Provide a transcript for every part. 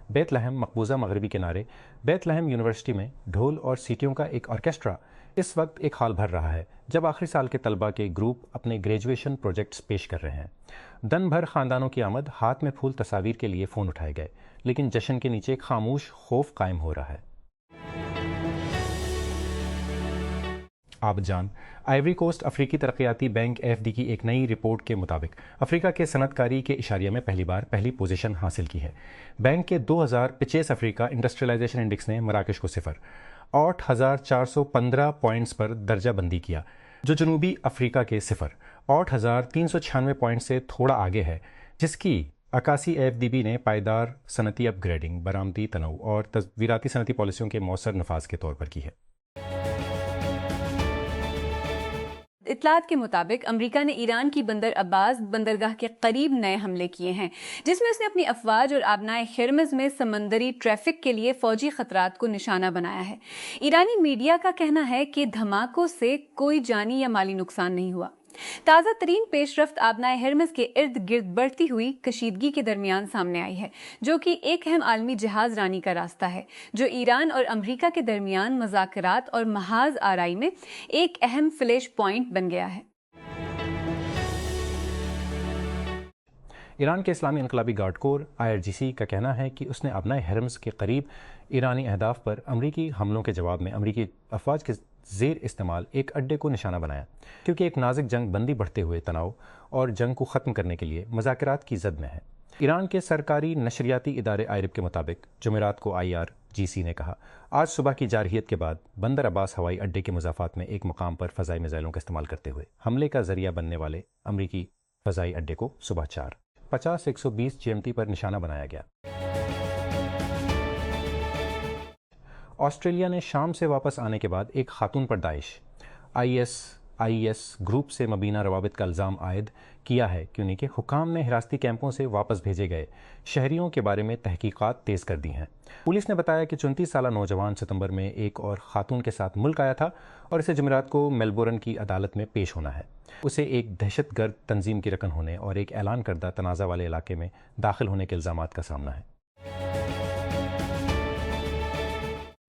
بیت لحم مقبوضہ مغربی کنارے بیت لحم یونیورسٹی میں ڈھول اور سیٹیوں کا ایک آرکیسٹرا اس وقت ایک ہال بھر رہا ہے جب آخری سال کے طلبہ کے گروپ اپنے گریجویشن پروجیکٹس پیش کر رہے ہیں۔ دن بھر خاندانوں کی آمد، ہاتھ میں پھول، تصاویر کے لیے فون اٹھائے گئے، لیکن جشن کے نیچے ایک خاموش خوف قائم ہو رہا ہے۔ آپ جان، آئیوری کوسٹ افریقی ترقیاتی بینک AFD کی ایک نئی رپورٹ کے مطابق افریقہ کے صنعت کاری کے اشاریہ میں پہلی بار پہلی پوزیشن حاصل کی ہے۔ بینک کے 2025 افریقہ انڈسٹریلائزیشن انڈیکس نے مراکش کو 8,415 پوائنٹس پر درجہ بندی کیا، جو جنوبی افریقہ کے 8,396 پوائنٹ سے تھوڑا آگے ہے، جس کی عکاسی AFDB نے پائیدار صنعتی اپ گریڈنگ، برآمدی تنوع اور تصویراتی صنعتی پالیسیوں کے مؤثر نفاذ کے طور پر کی ہے۔ اطلاعات کے مطابق امریکہ نے ایران کی بندر عباس بندرگاہ کے قریب نئے حملے کیے ہیں، جس میں اس نے اپنی افواج اور آبنائے خرمز میں سمندری ٹریفک کے لیے فوجی خطرات کو نشانہ بنایا ہے۔ ایرانی میڈیا کا کہنا ہے کہ دھماکوں سے کوئی جانی یا مالی نقصان نہیں ہوا۔ تازہ ترین پیش رفت آبنائے ہرمز کے ارد گرد بڑھتی ہوئی کشیدگی کے درمیان سامنے آئی ہے، جو کہ ایک اہم عالمی جہاز رانی کا راستہ ہے، جو ایران اور امریکہ کے درمیان مذاکرات اور محاذ آرائی میں ایک اہم فلیش پوائنٹ بن گیا ہے۔ ایران کے اسلامی انقلابی گارڈ کور IRGC کا کہنا ہے کہ اس نے آبنائے ہرمز کے قریب ایرانی اہداف پر امریکی حملوں کے جواب میں امریکی افواج کے زیر استعمال ایک اڈے کو نشانہ بنایا، کیونکہ ایک نازک جنگ بندی بڑھتے ہوئے تناؤ اور جنگ کو ختم کرنے کے لیے مذاکرات کی زد میں ہے۔ ایران کے سرکاری نشریاتی ادارے IRIB کے مطابق جمعرات کو IRGC نے کہا، آج صبح کی جارحیت کے بعد بندر عباس ہوائی اڈے کے مضافات میں ایک مقام پر فضائی میزائلوں کا استعمال کرتے ہوئے حملے کا ذریعہ بننے والے امریکی فضائی اڈے کو صبح 4:50 GMT پر نشانہ بنایا گیا۔ آسٹریلیا نے شام سے واپس آنے کے بعد ایک خاتون پر داعش ISIS گروپ سے مبینہ روابط کا الزام عائد کیا ہے، کیونکہ کہ حکام نے حراستی کیمپوں سے واپس بھیجے گئے شہریوں کے بارے میں تحقیقات تیز کر دی ہیں۔ پولیس نے بتایا کہ 34 سالہ نوجوان ستمبر میں ایک اور خاتون کے ساتھ ملک آیا تھا اور اسے جمعرات کو میلبورن کی عدالت میں پیش ہونا ہے۔ اسے ایک دہشت گرد تنظیم کی رکن ہونے اور ایک اعلان کردہ تنازع والے علاقے میں داخل ہونے کے الزامات کا سامنا ہے۔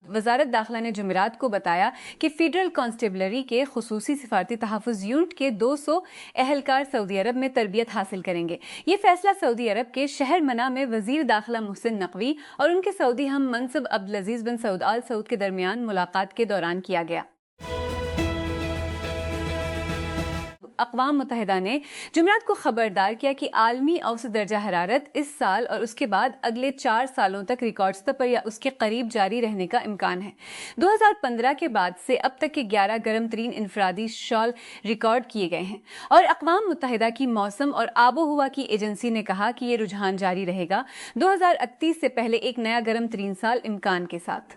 وزارت داخلہ نے جمعرات کو بتایا کہ فیڈرل کانسٹیبلری کے خصوصی سفارتی تحفظ یونٹ کے 200 اہلکار سعودی عرب میں تربیت حاصل کریں گے۔ یہ فیصلہ سعودی عرب کے شہر منع میں وزیر داخلہ محسن نقوی اور ان کے سعودی ہم منصب عبدالعزیز بن سعود آل سعود کے درمیان ملاقات کے دوران کیا گیا۔ اقوام متحدہ نے جمعرات کو خبردار کیا کہ عالمی اوسط درجہ حرارت اس سال اور اس کے بعد اگلے 4 سالوں تک ریکارڈ سطح پر یا اس کے قریب جاری رہنے کا امکان ہے۔ 2015 کے بعد سے اب تک کے 11 گرم ترین انفرادی شال ریکارڈ کیے گئے ہیں، اور اقوام متحدہ کی موسم اور آب و ہوا کی ایجنسی نے کہا کہ یہ رجحان جاری رہے گا 2031 سے پہلے ایک نیا گرم ترین سال امکان کے ساتھ۔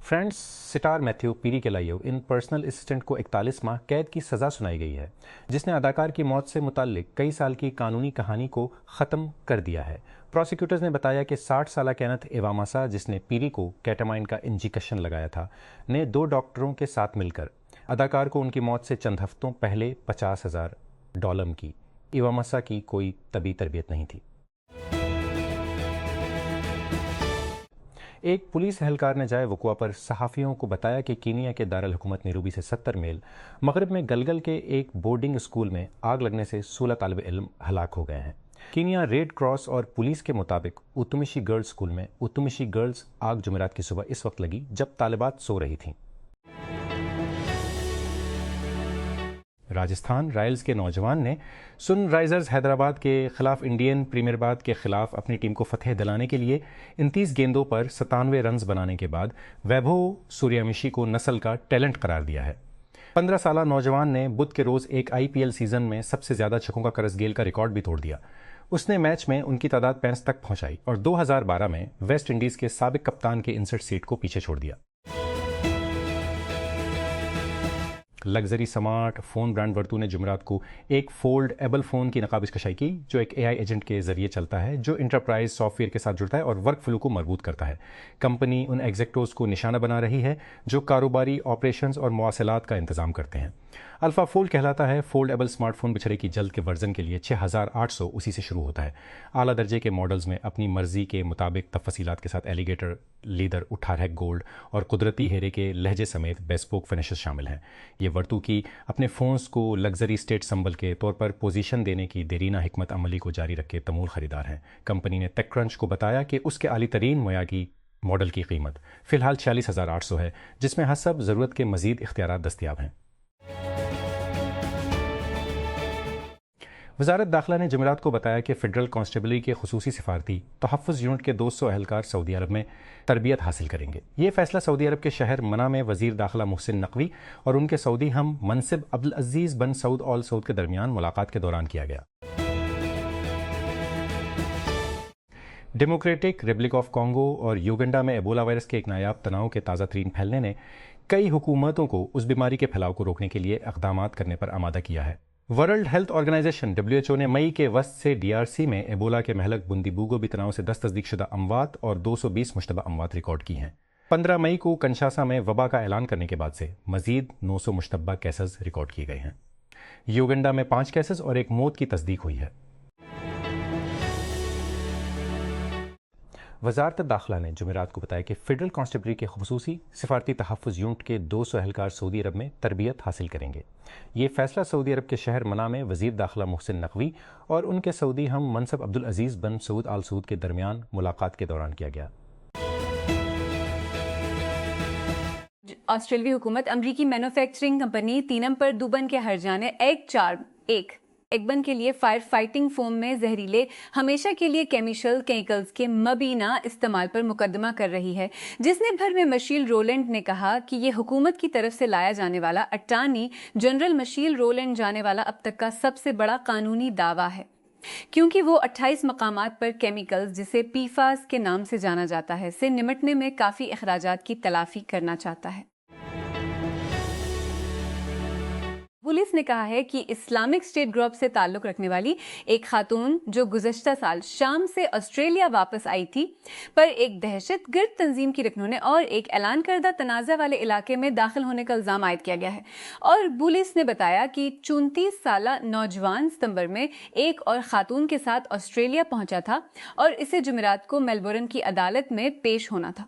فرینڈز سٹار میتھیو پیری کیلائیو ان پرسنل اسسٹنٹ کو 41 ماہ قید کی سزا سنائی گئی ہے، جس نے اداکار کی موت سے متعلق کئی سال کی قانونی کہانی کو ختم کر دیا ہے۔ پروسیکیوٹرز نے بتایا کہ 60 سالہ کینتھ ایواماسا، جس نے پیری کو کیٹامائن کا انجیکشن لگایا تھا، نے 2 ڈاکٹروں کے ساتھ مل کر اداکار کو ان کی موت سے چند ہفتوں پہلے $50,000 کی۔ ایواماسا کی کوئی طبی تربیت نہیں تھی۔ ایک پولیس اہلکار نے جائے وقوع پر صحافیوں کو بتایا کہ کینیا کے دارالحکومت نیروبی سے 70 میل مغرب میں گلگل کے ایک بورڈنگ اسکول میں آگ لگنے سے 16 طالب علم ہلاک ہو گئے ہیں۔ کینیا ریڈ کراس اور پولیس کے مطابق اوتومیشی گرلز اسکول میں اوتومیشی گرلز آگ جمعرات کی صبح اس وقت لگی جب طالبات سو رہی تھیں۔ راجستھان رائلز کے نوجوان نے سن رائزرز حیدرآباد کے خلاف انڈین پریمیئر باد کے خلاف اپنی ٹیم کو فتح دلانے کے لیے 29 گیندوں پر 97 رنز بنانے کے بعد ویبھو سوریامشی کو نسل کا ٹیلنٹ قرار دیا ہے۔ 15 سالہ نوجوان نے بدھ کے روز ایک IPL سیزن میں سب سے زیادہ چھکوں کا کرس گیل کا ریکارڈ بھی توڑ دیا۔ اس نے میچ میں ان کی تعداد 65 تک پہنچائی اور 2012 میں ویسٹ انڈیز کے سابق کپتان کے انسٹ سیٹ کو پیچھے چھوڑ دیا۔ لگژری سمارٹ فون برانڈ ورتو نے جمعرات کو ایک فولڈ ایبل فون کی نقابش کشائی کی، جو ایک AI ایجنٹ کے ذریعے چلتا ہے جو انٹرپرائز سافٹ ویئر کے ساتھ جڑتا ہے اور ورک فلو کو مربوط کرتا ہے۔ کمپنی ان ایگزیکٹوز کو نشانہ بنا رہی ہے جو کاروباری آپریشنز اور مواصلات کا انتظام کرتے ہیں۔ الفا فولڈ کہلاتا ہے۔ فولڈیبل اسمارٹ فون بچھڑے کی جلد کے ورژن کے لیے 6800 اسی سے شروع ہوتا ہے۔ اعلیٰ درجے کے ماڈلز میں اپنی مرضی کے مطابق تفصیلات کے ساتھ ایلیگیٹر لیدر 18 گولڈ اور قدرتی ہیرے کے لہجے سمیت بیسپوک فنشز شامل ہیں۔ یہ ورتو کی اپنے فونز کو لگژری اسٹیٹ سمبل کے طور پر پوزیشن دینے کی دیرینہ حکمت عملی کو جاری رکھے تمول خریدار ہیں۔ کمپنی نے ٹیک کرنچ کو بتایا کہ اس کے اعلی ترین معیار کی ماڈل کی قیمت فی الحال 46800 ہے، جس میں حسب ضرورت کے مزید اختیارات دستیاب ہیں۔ وزارت داخلہ نے جمعرات کو بتایا کہ فیڈرل کانسٹیبلری کے خصوصی سفارتی تحفظ یونٹ کے 200 اہلکار سعودی عرب میں تربیت حاصل کریں گے۔ یہ فیصلہ سعودی عرب کے شہر منع میں وزیر داخلہ محسن نقوی اور ان کے سعودی ہم منصب عبدالعزیز بن سعود آل سعود کے درمیان ملاقات کے دوران کیا گیا۔ ڈیموکریٹک ریپبلک آف کانگو اور یوگنڈا میں ایبولا وائرس کے ایک نایاب تناؤ کے تازہ ترین پھیلنے نے کئی حکومتوں کو اس بیماری کے پھیلاؤ کو روکنے کے لیے اقدامات کرنے پر آمادہ کیا ہے۔ ورلڈ ہیلتھ آرگنائزیشن WHO نے مئی کے وسط سے DRC میں ایبولا کے مہلک بندی بوگو تناؤ سے 10 تصدیق شدہ اموات اور 220 مشتبہ اموات ریکارڈ کی ہیں۔ 15 مئی کو کنشاسا میں وبا کا اعلان کرنے کے بعد سے مزید 900 مشتبہ کیسز ریکارڈ کیے گئے ہیں۔ یوگنڈا میں 5 کیسز اور ایک موت کی تصدیق ہوئی ہے۔ وزارت داخلہ نے جمعرات کو بتایا کہ فیڈرل کانسٹیبلری کے خصوصی سفارتی تحفظ یونٹ کے 200 اہلکار سعودی عرب میں تربیت حاصل کریں گے۔ یہ فیصلہ سعودی عرب کے شہر منع میں وزیر داخلہ محسن نقوی اور ان کے سعودی ہم منصب عبدالعزیز بن سعود آل سعود کے درمیان ملاقات کے دوران کیا گیا۔ آسٹریلوی حکومت امریکی مینوفیکچرنگ کمپنی تینم پر دوبن کے ہرجانے ایگبن کے لیے فائر فائٹنگ فوم میں زہریلے ہمیشہ کے لیے کیمیکلز کے مبینہ استعمال پر مقدمہ کر رہی ہے، جس نے بھر میں مشیل رولینڈ نے کہا کہ یہ حکومت کی طرف سے لایا جانے والا اٹارنی جنرل مشیل رولینڈ جانے والا اب تک کا سب سے بڑا قانونی دعویٰ ہے، کیونکہ وہ 28 مقامات پر کیمیکلز جسے PFAS کے نام سے جانا جاتا ہے سے نمٹنے میں کافی اخراجات کی تلافی کرنا چاہتا ہے۔ پولیس نے کہا ہے کہ اسلامک اسٹیٹ گروپ سے تعلق رکھنے والی ایک خاتون جو گزشتہ سال شام سے آسٹریلیا واپس آئی تھی پر ایک دہشت گرد تنظیم کی رکنوں اور ایک اعلان کردہ تنازع والے علاقے میں داخل ہونے کا الزام عائد کیا گیا ہے، اور پولیس نے بتایا کہ 34 سالہ نوجوان ستمبر میں ایک اور خاتون کے ساتھ آسٹریلیا پہنچا تھا اور اسے جمعرات کو میلبورن کی عدالت میں پیش ہونا تھا۔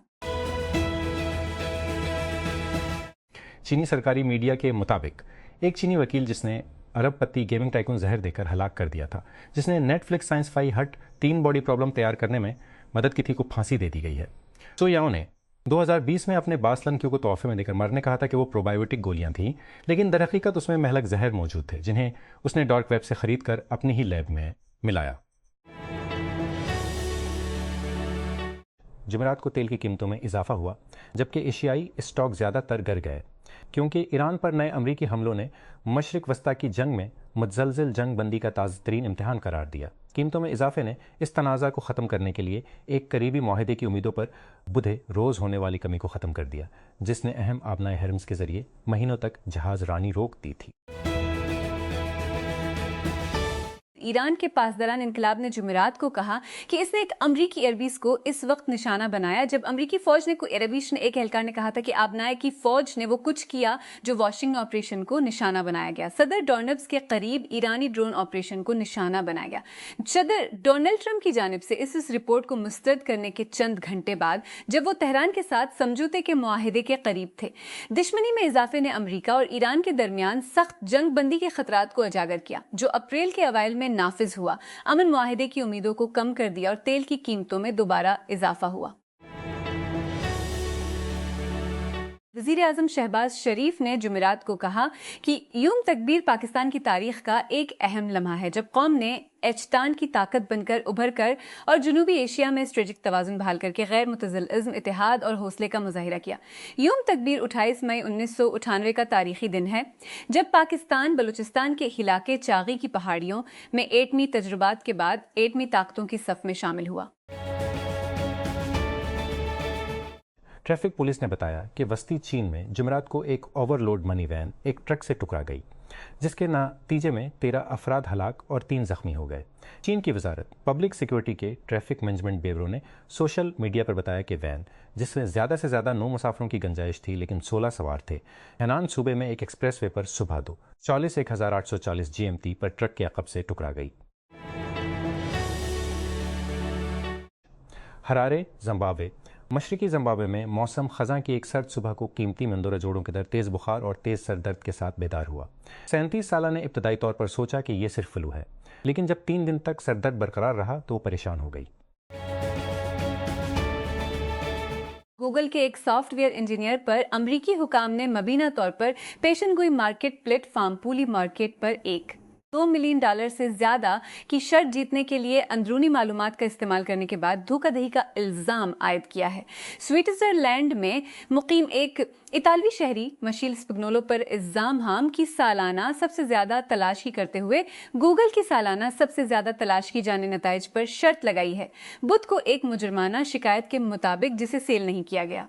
چینی سرکاری میڈیا کے مطابق ایک چینی وکیل جس نے ارب پتی گیمنگ ٹائکون زہر دے کر ہلاک کر دیا تھا، جس نے نیٹ فلکس سائنس فائی ہٹ 3 باڈی پرابلم تیار کرنے میں مدد کی تھی، کو پھانسی دے دی گئی ہے۔ سو یاؤ نے 2020 میں اپنے 22 لڑکیوں کو تحفے میں دے کر مرنے کہا تھا کہ وہ پروبایوٹک گولیاں تھیں، لیکن در حقیقت اس میں مہلک زہر موجود تھے جنہیں اس نے ڈارک ویب سے خرید کر اپنی ہی لیب میں ملایا۔ جمعرات کو تیل کی قیمتوں میں اضافہ ہوا جبکہ ایشیائی اسٹاک زیادہ تر گر گئے، کیونکہ ایران پر نئے امریکی حملوں نے مشرق وسطیٰ کی جنگ میں متزلزل جنگ بندی کا تازہ ترین امتحان قرار دیا۔ قیمتوں میں اضافے نے اس تنازع کو ختم کرنے کے لیے ایک قریبی معاہدے کی امیدوں پر بدھے روز ہونے والی کمی کو ختم کر دیا، جس نے اہم آبنائے حرمز کے ذریعے مہینوں تک جہاز رانی روک دی تھی۔ ایران کے پاسداران انقلاب نے جمعرات کو کہا کہ اس نے ایک امریکی ایئر بیس کو اس وقت نشانہ بنایا جب امریکی فوج نے ایئر بیس نے ایک اہلکار نے کہا تھا کہ آبنائے کی فوج نے وہ کچھ کیا جو واشنگ آپریشن کو نشانہ بنایا گیا۔ صدر ڈونلڈ کے قریب ایرانی ڈرون آپریشن کو نشانہ بنایا گیا۔ صدر ڈونلڈ ٹرمپ کی جانب سے اس رپورٹ کو مسترد کرنے کے چند گھنٹے بعد جب وہ تہران کے ساتھ سمجھوتے کے معاہدے کے قریب تھے، دشمنی میں اضافے نے امریکہ اور ایران کے درمیان سخت جنگ بندی کے خطرات کو اجاگر کیا جو اپریل کے اوائل میں نافذ ہوا، امن معاہدے کی امیدوں کو کم کر دیا اور تیل کی قیمتوں میں دوبارہ اضافہ ہوا۔ وزیر اعظم شہباز شریف نے جمعرات کو کہا کہ یوم تکبیر پاکستان کی تاریخ کا ایک اہم لمحہ ہے جب قوم نے ایچتان کی طاقت بن کر ابھر کر اور جنوبی ایشیا میں اسٹریٹجک توازن بحال کر کے غیر متزل عزم، اتحاد اور حوصلے کا مظاہرہ کیا۔ یوم تکبیر 28 مئی 1998 کا تاریخی دن ہے جب پاکستان بلوچستان کے علاقے چاغی کی پہاڑیوں میں ایٹمی تجربات کے بعد ایٹمی طاقتوں کی صف میں شامل ہوا۔ ٹریفک پولیس نے بتایا کہ وسطی چین میں جمعرات کو ایک اوور لوڈ منی وین ایک ٹرک سے ٹکرا گئی۔ جس کے نتیجے میں 13 افراد ہلاک اور 3 زخمی ہو گئے۔ چین کی وزارت پبلک سیکیورٹی کے ٹریفک مینجمنٹ بیورو نے سوشل میڈیا پر بتایا کہ وین جس میں زیادہ سے زیادہ 9 مسافروں کی گنجائش تھی لیکن 16 سوار تھے، ہینان صوبے میں ایک ایکسپریس وے پر صبح 2:40 GMT پر ٹرک کے عقب سے ٹکرا گئی۔ Harare, Zimbabwe. مشرقی زمبابوے میں موسم خزاں کی ایک سرد صبح کو قیمتی مندرجہ جوڑوں کے در تیز بخار اور تیز سر درد کے ساتھ بیدار ہوا۔ 37 سالہ نے ابتدائی طور پر سوچا کہ یہ صرف فلو ہے، لیکن جب 3 دن تک سر درد برقرار رہا تو وہ پریشان ہو گئی۔ گوگل کے ایک سافٹ ویئر انجینئر پر امریکی حکام نے مبینہ طور پر پیشن گوئی مارکیٹ پلیٹ فارم پولی مارکیٹ پر $2 ملین سے زیادہ کی شرط جیتنے کے لیے اندرونی معلومات کا استعمال کرنے کے بعد دھوکہ دہی کا الزام عائد کیا ہے۔ سوئٹزرلینڈ میں مقیم ایک اطالوی شہری مشیل سپگنولو پر الزام کی سالانہ سب سے زیادہ تلاش کی کرتے ہوئے گوگل کی سالانہ سب سے زیادہ تلاش کی جانے نتائج پر شرط لگائی ہے، بدھ کو ایک مجرمانہ شکایت کے مطابق جسے سیل نہیں کیا گیا۔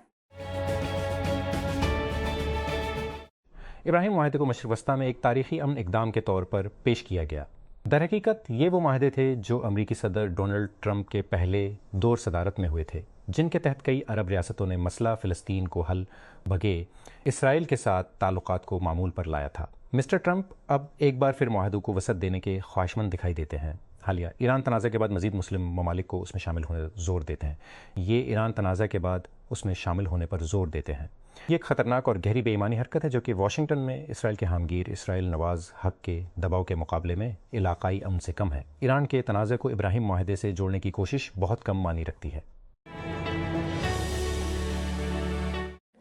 ابراہیم معاہدے کو مشرق وسطیٰ میں ایک تاریخی امن اقدام کے طور پر پیش کیا گیا۔ در حقیقت یہ وہ معاہدے تھے جو امریکی صدر ڈونلڈ ٹرمپ کے پہلے دور صدارت میں ہوئے تھے، جن کے تحت کئی عرب ریاستوں نے مسئلہ فلسطین کو حل بغیر اسرائیل کے ساتھ تعلقات کو معمول پر لایا تھا۔ مسٹر ٹرمپ اب ایک بار پھر معاہدوں کو وسعت دینے کے خواہشمند دکھائی دیتے ہیں۔ حالیہ ایران تنازع کے بعد مزید مسلم ممالک کو اس میں شامل ہونے پر زور دیتے ہیں۔ یہ ایران تنازع کے بعد اس میں شامل ہونے پر زور دیتے ہیں۔ یہ ایک خطرناک اور گہری بے ایمانی حرکت ہے جو کہ واشنگٹن میں اسرائیل کے حامگیر اسرائیل نواز حق کے دباؤ کے مقابلے میں علاقائی امن سے کم ہے۔ ایران کے تنازع کو ابراہیم معاہدے سے جوڑنے کی کوشش بہت کم معنی رکھتی ہے۔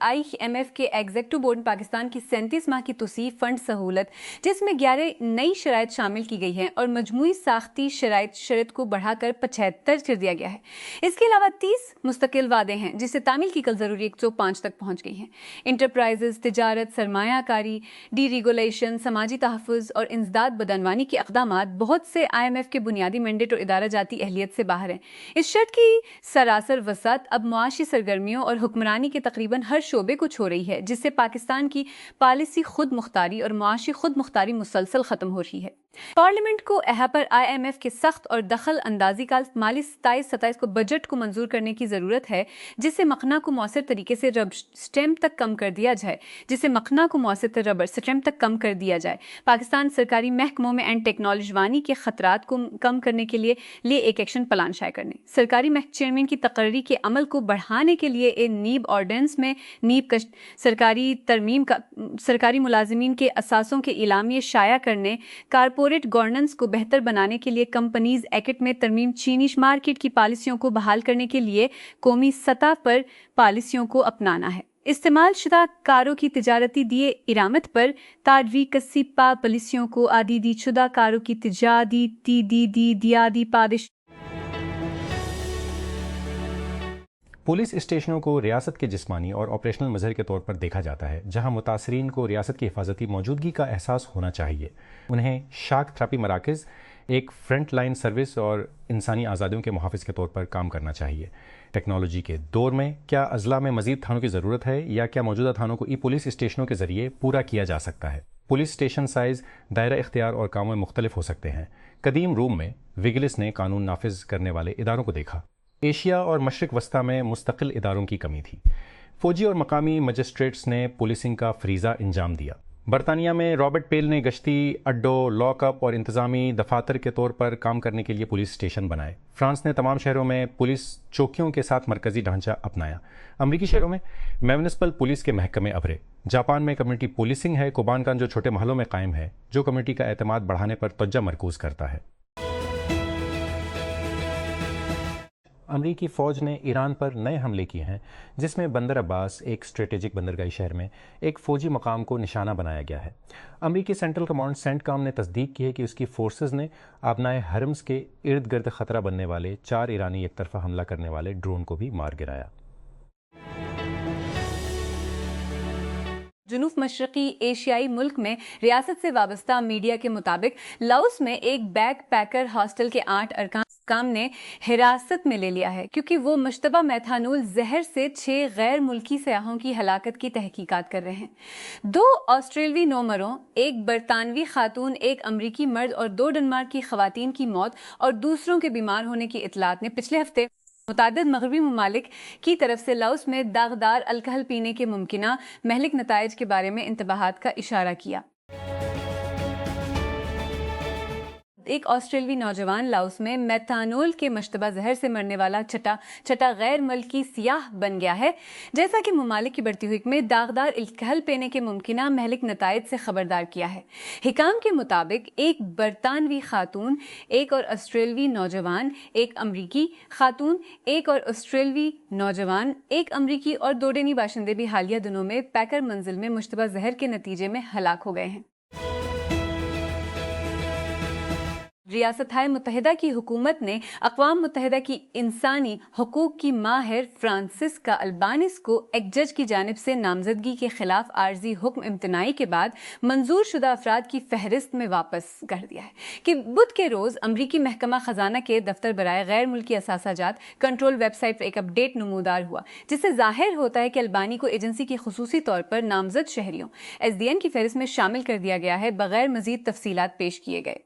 IMF کے ایگزیکٹو بورڈ پاکستان کی 37 ماہ کی توسیع فنڈ سہولت جس میں 11 نئی شرائط شامل کی گئی ہیں اور مجموعی ساختی شرط کو بڑھا کر 75 کر دیا گیا ہے۔ اس کے علاوہ 30 مستقل وعدے ہیں جسے تعمیل کی کل ضروری 105 تک پہنچ گئی ہیں۔ انٹرپرائزز، تجارت، سرمایہ کاری، ڈی ریگولیشن، سماجی تحفظ اور انسداد بدعنوانی کے اقدامات بہت سے IMF کے بنیادی مینڈیٹ اور ادارہ جاتی اہلیت سے باہر ہیں۔ اس شرط کی سراسر وسعت اب معاشی سرگرمیوں اور حکمرانی کے تقریباً ہر شعبے کو چھو رہی ہے، جس سے پاکستان کی پالیسی خود مختاری اور معاشی خود مختاری مسلسل ختم ہو رہی ہے۔ پارلیمنٹ کو احاطہ پر IMF کے سخت اور دخل اندازی کا مالی 27 کو بجٹ کو منظور کرنے کی ضرورت ہے، جس سے مخنا کو مؤثر طریقے سے ربر سٹیمپ تک کم کر دیا جائے۔ پاکستان سرکاری محکموں میں اینڈ ٹیکنالوجی وانی کے خطرات کو کم کرنے کے لیے ایک ایکشن پلان شائع کرنے، سرکاری محکمہ چیئرمین کی تقرری کے عمل کو بڑھانے کے لیے نیب آرڈیننس میں نیب سرکاری ترمیم کا سرکاری ملازمین کے اثاثوں کے اعلامیے شائع کرنے، کارپوریٹ گورننس کو بہتر بنانے کے لیے کمپنیز ایکٹ میں ترمیم، چینی مارکیٹ کی پالیسیوں کو بحال کرنے کے لیے قومی سطح پر پالیسیوں کو اپنانا ہے، استعمال شدہ کاروں کی تجارتی دیے ارامت پر تادوی کسی پالیسیوں کو عادی شدہ کاروں کی تجارتی دیادی پادش۔ پولیس اسٹیشنوں کو ریاست کے جسمانی اور آپریشنل مظہر کے طور پر دیکھا جاتا ہے، جہاں متاثرین کو ریاست کی حفاظتی موجودگی کا احساس ہونا چاہیے۔ انہیں شاک تھراپی مراکز ایک فرنٹ لائن سروس اور انسانی آزادیوں کے محافظ کے طور پر کام کرنا چاہیے۔ ٹیکنالوجی کے دور میں کیا اضلاع میں مزید تھانوں کی ضرورت ہے یا کیا موجودہ تھانوں کو پولیس اسٹیشنوں کے ذریعے پورا کیا جا سکتا ہے؟ پولیس اسٹیشن سائز، دائرہ اختیار اور کاموں میں مختلف ہو سکتے ہیں۔ قدیم روم میں ویگلس نے قانون نافذ کرنے والے اداروں کو دیکھا۔ ایشیا اور مشرق وسطیٰ میں مستقل اداروں کی کمی تھی۔ فوجی اور مقامی مجسٹریٹس نے پولیسنگ کا فریضہ انجام دیا۔ برطانیہ میں رابرٹ پیل نے گشتی اڈوں، لاک اپ اور انتظامی دفاتر کے طور پر کام کرنے کے لیے پولیس اسٹیشن بنائے۔ فرانس نے تمام شہروں میں پولیس چوکیوں کے ساتھ مرکزی ڈھانچہ اپنایا۔ امریکی شہروں میں میونسپل پولیس کے محکمے ابھرے۔ جاپان میں کمیونٹی پولیسنگ ہے، کوبانکان جو چھوٹے محلوں میں قائم ہے، جو کمیونٹی کا اعتماد بڑھانے پر توجہ مرکوز کرتا ہے۔ امریکی فوج نے ایران پر نئے حملے کیے ہیں، جس میں بندر عباس، ایک اسٹریٹجک بندرگاہی شہر میں ایک فوجی مقام کو نشانہ بنایا گیا ہے۔ امریکی سینٹرل کمانڈ سینٹ کام نے تصدیق کی ہے کہ اس کی فورسز نے آبنائے حرمز کے ارد گرد خطرہ بننے والے 4 ایرانی یک طرفہ حملہ کرنے والے ڈرون کو بھی مار گرایا۔ جنوب مشرقی ایشیائی ملک میں ریاست سے وابستہ میڈیا کے مطابق لاؤس میں ایک بیک پیکر ہاسٹل کے 8 ارکان حکام نے حراست میں لے لیا ہے کیونکہ وہ مشتبہ میتھانول زہر سے 6 غیر ملکی سیاحوں کی ہلاکت کی تحقیقات کر رہے ہیں۔ 2 آسٹریلوی نومروں، ایک برطانوی خاتون، ایک امریکی مرد اور 2 ڈنمارک کی خواتین کی موت اور دوسروں کے بیمار ہونے کی اطلاعات نے پچھلے ہفتے متعدد مغربی ممالک کی طرف سے لاؤس میں داغدار الکحل پینے کے ممکنہ مہلک نتائج کے بارے میں انتباہات کا اشارہ کیا۔ ایک آسٹریلوی نوجوان لاؤس میں میتھانول کے مشتبہ زہر سے مرنے والا چھٹا غیر ملکی سیاح بن گیا ہے، جیسا کہ ممالک کی بڑھتی ہوئی میں داغدار الکحل پینے کے ممکنہ مہلک نتائج سے خبردار کیا ہے۔ حکام کے مطابق ایک برطانوی خاتون، ایک اور آسٹریلوی نوجوان، ایک امریکی خاتون، ایک اور آسٹریلوی نوجوان، ایک امریکی اور 2 ڈینی باشندے بھی حالیہ دنوں میں پیکر منزل میں مشتبہ زہر کے نتیجے میں ہلاک ہو گئے ہیں۔ ریاستہائے متحدہ کی حکومت نے اقوام متحدہ کی انسانی حقوق کی ماہر فرانسسکا البانیز کو ایک جج کی جانب سے نامزدگی کے خلاف عارضی حکم امتناعی کے بعد منظور شدہ افراد کی فہرست میں واپس کر دیا ہے کہ بدھ کے روز امریکی محکمہ خزانہ کے دفتر برائے غیر ملکی اثاثہ جات کنٹرول ویب سائٹ پر ایک اپ ڈیٹ نمودار ہوا، جس سے ظاہر ہوتا ہے کہ البانی کو ایجنسی کی خصوصی طور پر نامزد شہریوں SDN کی فہرست میں شامل کر دیا گیا ہے بغیر مزید تفصیلات پیش کیے گئے۔